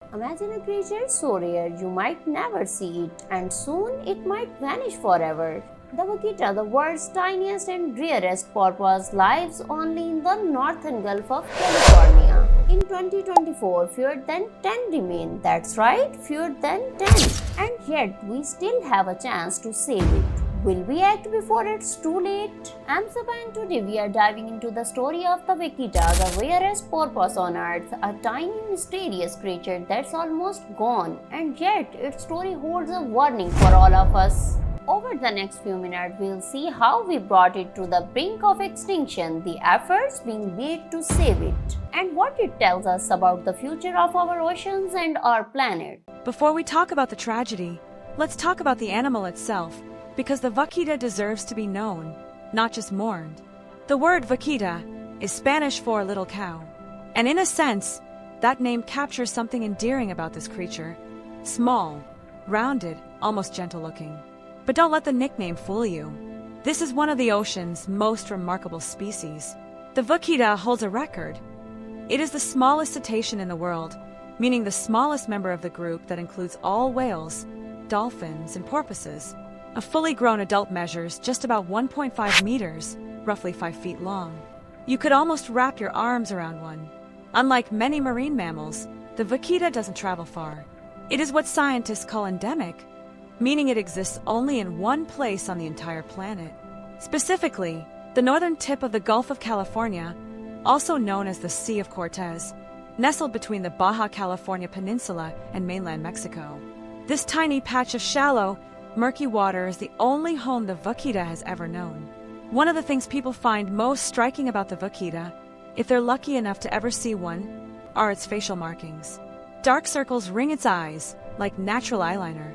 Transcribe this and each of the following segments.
Imagine a creature so rare you might never see it, and soon it might vanish forever. The vaquita, the world's tiniest and rarest porpoise, lives only in the northern Gulf of California. In 2024, fewer than 10 remain. That's right, fewer than 10. And yet, we still have a chance to save it. Will we act before it's too late? I'm Sabah and today we are diving into the story of the Vaquita, the rarest porpoise on earth, a tiny mysterious creature that's almost gone, and yet its story holds a warning for all of us. Over the next few minutes, we'll see how we brought it to the brink of extinction, the efforts being made to save it, and what it tells us about the future of our oceans and our planet. Before we talk about the tragedy, let's talk about the animal itself, because the vaquita deserves to be known, not just mourned. The word vaquita is Spanish for little cow, and in a sense, that name captures something endearing about this creature. Small, rounded, almost gentle-looking. But don't let the nickname fool you. This is one of the ocean's most remarkable species. The vaquita holds a record. It is the smallest cetacean in the world, meaning the smallest member of the group that includes all whales, dolphins, and porpoises. A fully grown adult measures just about 1.5 meters, roughly 5 feet long. You could almost wrap your arms around one. Unlike many marine mammals, the vaquita doesn't travel far. It is what scientists call endemic, meaning it exists only in one place on the entire planet. Specifically, the northern tip of the Gulf of California, also known as the Sea of Cortez, nestled between the Baja California Peninsula and mainland Mexico. This tiny patch of shallow, murky water is the only home the vaquita has ever known. One of the things people find most striking about the vaquita, if they're lucky enough to ever see one, are its facial markings. Dark circles ring its eyes, like natural eyeliner.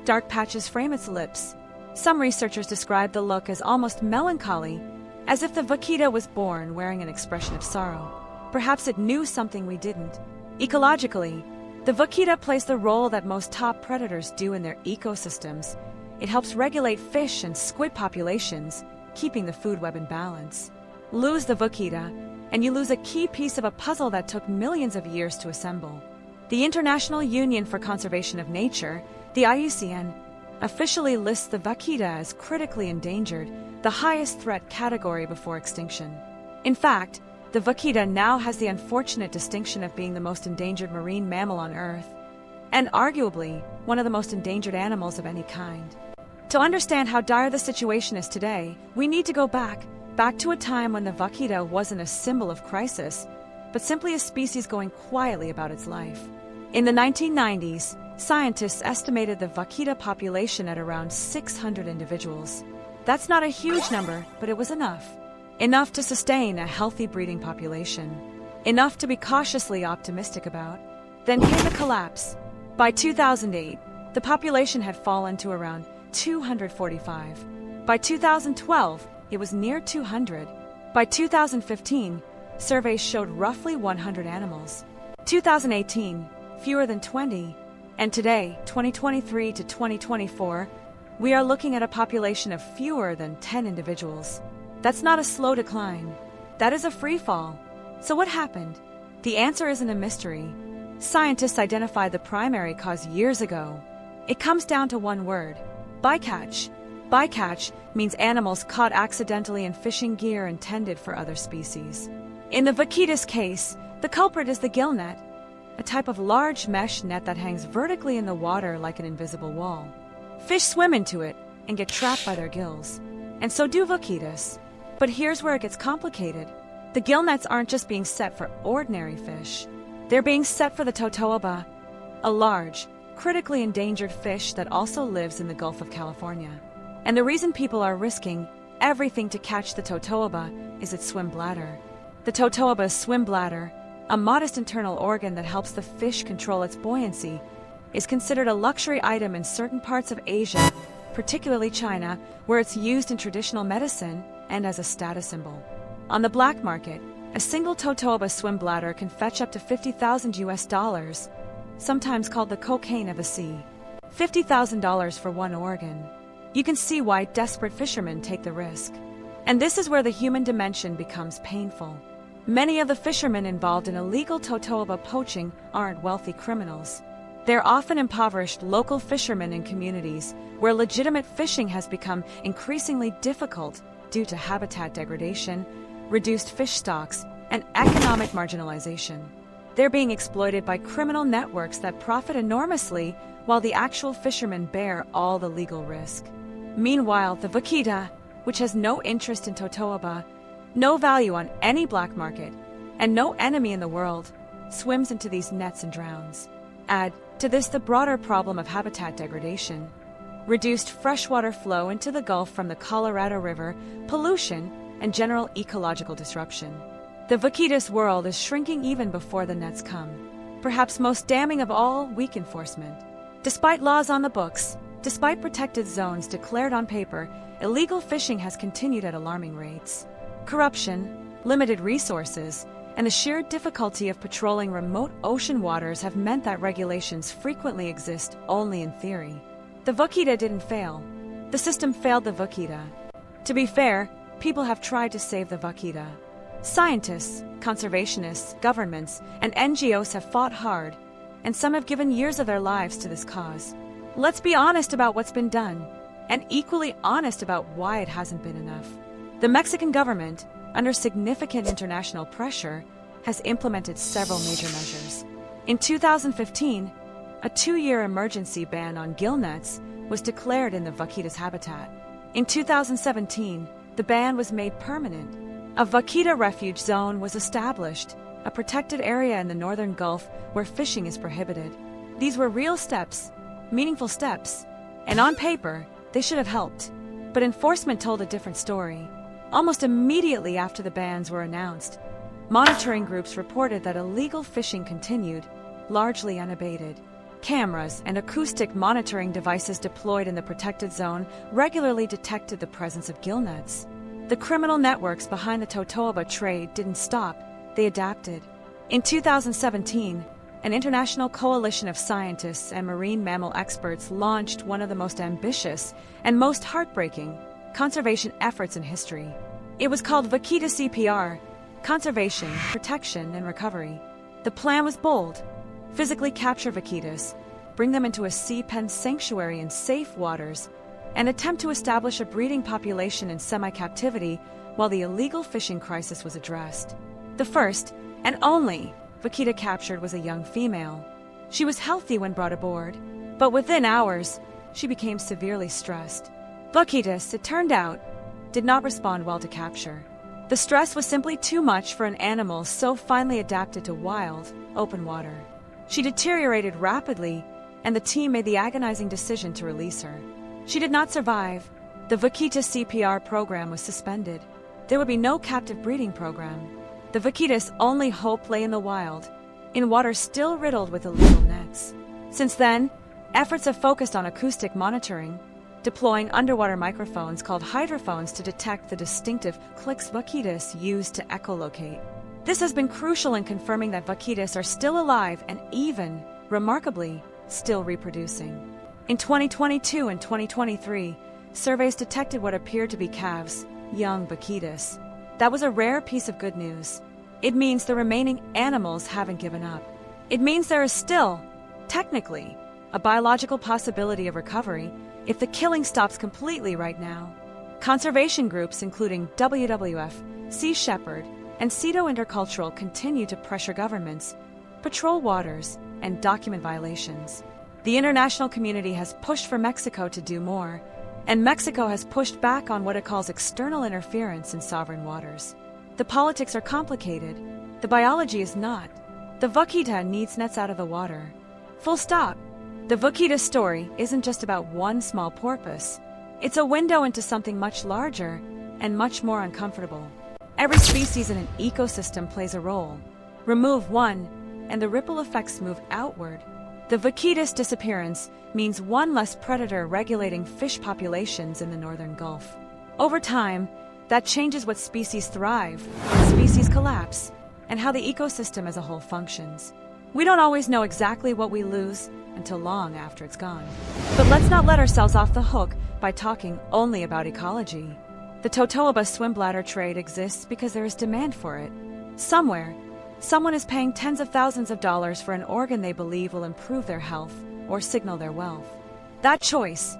Dark patches frame its lips. Some researchers describe the look as almost melancholy, as if the vaquita was born wearing an expression of sorrow. Perhaps it knew something we didn't. Ecologically, the vaquita plays the role that most top predators do in their ecosystems. It helps regulate fish and squid populations, keeping the food web in balance. Lose the vaquita, and you lose a key piece of a puzzle that took millions of years to assemble. The International Union for Conservation of Nature, the IUCN, officially lists the vaquita as critically endangered, the highest threat category before extinction. In fact, the vaquita now has the unfortunate distinction of being the most endangered marine mammal on Earth, and arguably one of the most endangered animals of any kind. To understand how dire the situation is today, we need to go back to a time when the vaquita wasn't a symbol of crisis, but simply a species going quietly about its life. In the 1990s, scientists estimated the vaquita population at around 600 individuals. That's not a huge number, but it was enough. Enough to sustain a healthy breeding population. Enough to be cautiously optimistic about. Then came the collapse. By 2008, the population had fallen to around 245. By 2012, it was near 200. By 2015, surveys showed roughly 100 animals. 2018, fewer than 20. And today, 2023 to 2024, we are looking at a population of fewer than 10 individuals. That's not a slow decline. That is a free fall. So what happened? The answer isn't a mystery. Scientists identified the primary cause years ago. It comes down to one word: bycatch. Bycatch means animals caught accidentally in fishing gear intended for other species. In the vaquita's case, the culprit is the gill net, a type of large mesh net that hangs vertically in the water like an invisible wall. Fish swim into it and get trapped by their gills, and so do vaquitas. But here's where it gets complicated. The gill nets aren't just being set for ordinary fish. They're being set for the totoaba, a large, critically endangered fish that also lives in the Gulf of California. And the reason people are risking everything to catch the totoaba is its swim bladder. The totoaba's swim bladder, a modest internal organ that helps the fish control its buoyancy, is considered a luxury item in certain parts of Asia, particularly China, where it's used in traditional medicine and as a status symbol. On the black market, a single totoaba swim bladder can fetch up to $50,000, sometimes called the cocaine of the sea. $50,000 for one organ. You can see why desperate fishermen take the risk. And this is where the human dimension becomes painful. Many of the fishermen involved in illegal totoaba poaching aren't wealthy criminals. They're often impoverished local fishermen in communities where legitimate fishing has become increasingly difficult due to habitat degradation, reduced fish stocks, and economic marginalization. They're being exploited by criminal networks that profit enormously while the actual fishermen bear all the legal risk. Meanwhile, the vaquita, which has no interest in totoaba, no value on any black market, and no enemy in the world, swims into these nets and drowns. Add to this the broader problem of habitat degradation, reduced freshwater flow into the Gulf from the Colorado River, pollution, and general ecological disruption. The vaquitas world is shrinking even before the nets come. Perhaps most damning of all, weak enforcement. Despite laws on the books, despite protected zones declared on paper, illegal fishing has continued at alarming rates. Corruption, limited resources, and the sheer difficulty of patrolling remote ocean waters have meant that regulations frequently exist only in theory. The vaquita didn't fail. The system failed the vaquita. To be fair, people have tried to save the vaquita. Scientists, conservationists, governments, and NGOs have fought hard, and some have given years of their lives to this cause. Let's be honest about what's been done, and equally honest about why it hasn't been enough. The Mexican government, under significant international pressure, has implemented several major measures. In 2015, a 2-year emergency ban on gill nets was declared in the vaquita's habitat. In 2017, the ban was made permanent. A vaquita refuge zone was established, a protected area in the northern Gulf where fishing is prohibited. These were real steps, meaningful steps, and on paper, they should have helped. But enforcement told a different story. Almost immediately after the bans were announced, monitoring groups reported that illegal fishing continued, largely unabated. Cameras and acoustic monitoring devices deployed in the protected zone regularly detected the presence of gill nets. The criminal networks behind the totoaba trade didn't stop, they adapted. In 2017, an international coalition of scientists and marine mammal experts launched one of the most ambitious and most heartbreaking conservation efforts in history. It was called Vaquita CPR, Conservation, Protection, and Recovery. The plan was bold: physically capture vaquitas, bring them into a sea pen sanctuary in safe waters, and attempt to establish a breeding population in semi-captivity while the illegal fishing crisis was addressed. The first, and only, vaquita captured was a young female. She was healthy when brought aboard, but within hours, she became severely stressed. Vaquitas, it turned out, did not respond well to capture. The stress was simply too much for an animal so finely adapted to wild, open water. She deteriorated rapidly, and the team made the agonizing decision to release her. She did not survive. The Vaquita CPR program was suspended. There would be no captive breeding program. The vaquita's only hope lay in the wild, in water still riddled with illegal nets. Since then, efforts have focused on acoustic monitoring, deploying underwater microphones called hydrophones to detect the distinctive clicks vaquitas use to echolocate. This has been crucial in confirming that vaquitas are still alive and even, remarkably, still reproducing. In 2022 and 2023, surveys detected what appeared to be calves, young vaquitas. That was a rare piece of good news. It means the remaining animals haven't given up. It means there is still, technically, a biological possibility of recovery if the killing stops completely right now. Conservation groups including WWF, Sea Shepherd, and CETO Intercultural continue to pressure governments, patrol waters, and document violations. The international community has pushed for Mexico to do more, and Mexico has pushed back on what it calls external interference in sovereign waters. The politics are complicated. The biology is not. The vaquita needs nets out of the water. Full stop. The vaquita story isn't just about one small porpoise. It's a window into something much larger and much more uncomfortable. Every species in an ecosystem plays a role. Remove one, and the ripple effects move outward. The vaquita's disappearance means one less predator regulating fish populations in the northern Gulf. Over time, that changes what species thrive, what species collapse, and how the ecosystem as a whole functions. We don't always know exactly what we lose until long after it's gone. But let's not let ourselves off the hook by talking only about ecology. The totoaba swim bladder trade exists because there is demand for it. Somewhere, someone is paying tens of thousands of dollars for an organ they believe will improve their health or signal their wealth. That choice,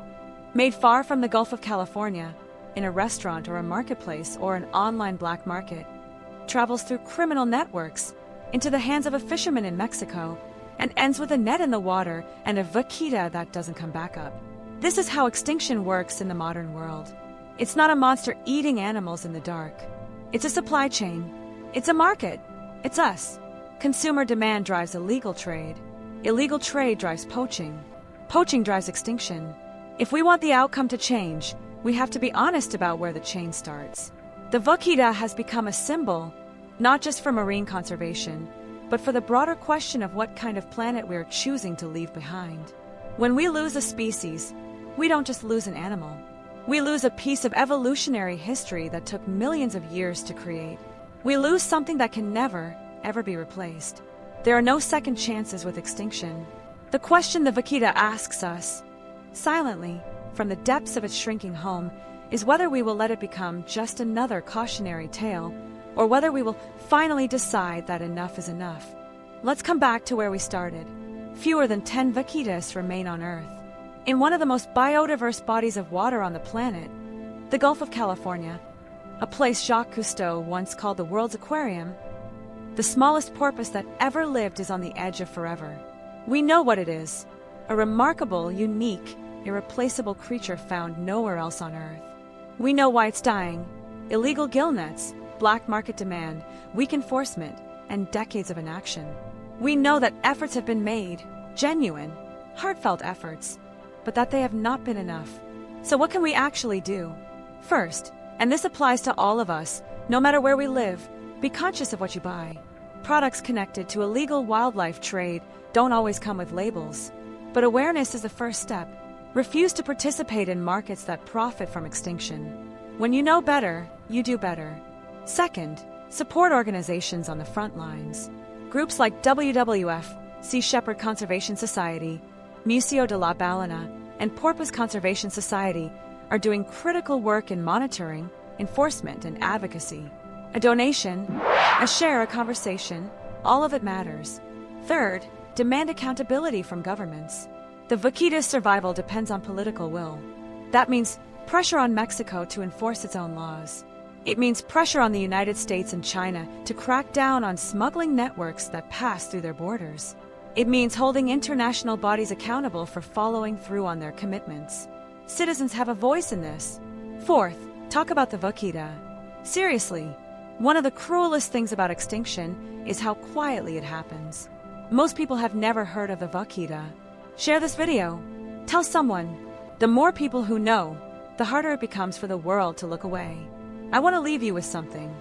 made far from the Gulf of California, in a restaurant or a marketplace or an online black market, travels through criminal networks into the hands of a fisherman in Mexico and ends with a net in the water and a vaquita that doesn't come back up. This is how extinction works in the modern world. It's not a monster eating animals in the dark. It's a supply chain. It's a market. It's us. Consumer demand drives illegal trade. Illegal trade drives poaching. Poaching drives extinction. If we want the outcome to change, we have to be honest about where the chain starts. The vaquita has become a symbol, not just for marine conservation, but for the broader question of what kind of planet we're choosing to leave behind. When we lose a species, we don't just lose an animal. We lose a piece of evolutionary history that took millions of years to create. We lose something that can never, ever be replaced. There are no second chances with extinction. The question the vaquita asks us, silently, from the depths of its shrinking home, is whether we will let it become just another cautionary tale, or whether we will finally decide that enough is enough. Let's come back to where we started. Fewer than 10 vaquitas remain on Earth. In one of the most biodiverse bodies of water on the planet, the Gulf of California, a place Jacques Cousteau once called the world's aquarium, the smallest porpoise that ever lived is on the edge of forever. We know what it is, a remarkable, unique, irreplaceable creature found nowhere else on Earth. We know why it's dying: illegal gill nets, black market demand, weak enforcement, and decades of inaction. We know that efforts have been made, genuine, heartfelt efforts, but that they have not been enough. So what can we actually do? First, and this applies to all of us, no matter where we live, be conscious of what you buy. Products connected to illegal wildlife trade don't always come with labels, but awareness is the first step. Refuse to participate in markets that profit from extinction. When you know better, you do better. Second, support organizations on the front lines. Groups like WWF, Sea Shepherd Conservation Society, Museo de la Ballena, and Porpoise Conservation Society are doing critical work in monitoring, enforcement, and advocacy. A donation, a share, a conversation, all of it matters. Third, demand accountability from governments. The vaquita's survival depends on political will. That means pressure on Mexico to enforce its own laws. It means pressure on the United States and China to crack down on smuggling networks that pass through their borders. It means holding international bodies accountable for following through on their commitments. Citizens have a voice in this. Fourth, talk about the vaquita. Seriously, one of the cruelest things about extinction is how quietly it happens. Most people have never heard of the vaquita. Share this video. Tell someone. The more people who know, the harder it becomes for the world to look away. I want to leave you with something.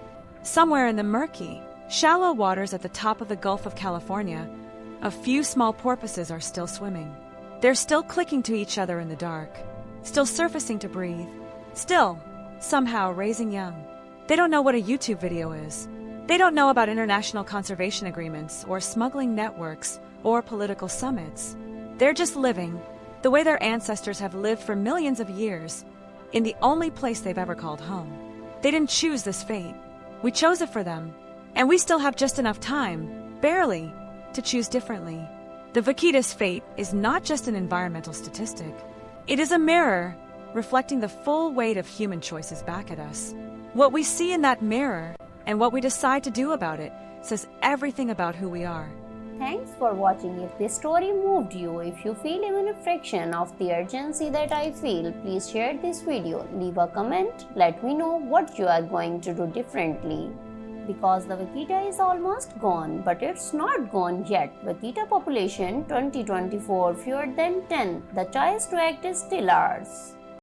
Somewhere in the murky, shallow waters at the top of the Gulf of California, a few small porpoises are still swimming. They're still clicking to each other in the dark, still surfacing to breathe, still, somehow, raising young. They don't know what a YouTube video is. They don't know about international conservation agreements or smuggling networks or political summits. They're just living, the way their ancestors have lived for millions of years, in the only place they've ever called home. They didn't choose this fate. We chose it for them. And we still have just enough time, barely, to choose differently. The vaquita's fate is not just an environmental statistic. It is a mirror reflecting the full weight of human choices back at us. What we see in that mirror and what we decide to do about it says everything about who we are. Thanks for watching. If this story moved you, if you feel even a fraction of the urgency that I feel, please share this video, leave a comment, let me know what you are going to do differently. Because the vaquita is almost gone, but it's not gone yet. Vaquita population 2024 fewer than 10. The choice to act is still ours.